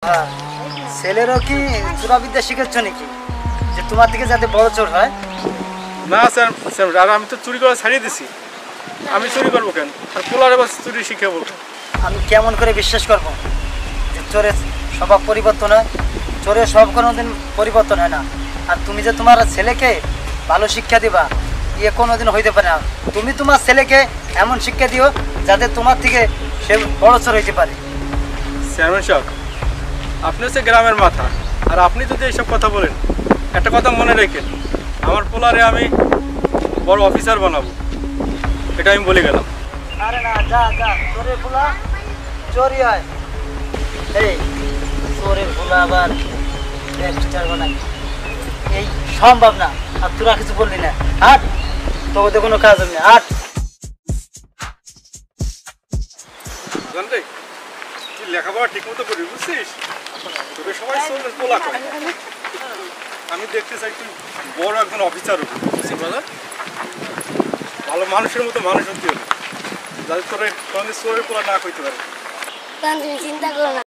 হ্যাঁ, ছেলেরও কি চোরাবিদ্যা শিখাচ্ছ নাকি যে তোমার থেকে যাতে বড় চোর হয়? না স্যার স্যার আর আমি তো চুরি করা ছাড়িয়ে দিছি। আমি চুরি করবো কেন? আর পোলারে বাস চুরি শিখে বলবো। আমি কেমন করে বিশ্বাস করব যে চোরের স্বভাব পরিবর্তন হয়? চোরের স্বভাব কোনোদিন পরিবর্তন হয় না। আর তুমি যে তোমার ছেলেকে ভালো শিক্ষা দিবা ইয়ে কোনোদিন হইতে পারে না। তুমি তোমার ছেলেকে এমন শিক্ষা দিও যাতে তোমার থেকে সে বড় চোর হইতে পারে। চেয়ারম্যান সাহেব, আপনি হচ্ছে গ্রামের মাথা, আর আপনি যদি এইসব কথা বলেন, একটা কথা মনে রেখেন, আমার পোলারে আমি বড় অফিসার বানাবো, এটা আমি বলে গেলাম। আরে না, যা যা, চোরের ভুলা চোরই হয়। এই চোরের ভুলা আবার ব্যারিস্টার বানাই, এই সম্ভব না। আর তোরা কিছু বললি না, হাট, তোকে কোনো কাজ হবে না, হাট। জানতে তুই লেখাপড়া ঠিক মতো করি, বুঝছিস? তোকে সবাই চোরের পোলা করে। আমি দেখতে চাই তুই বড় একজন অফিসার হবি, বুঝছিস দাদা? ভালো মানুষের মতো মানুষ হতে হবে, যাতে তোরে কোনোদিন চোরের পোলা না করতে পারে। তুমি চিন্তা করো না।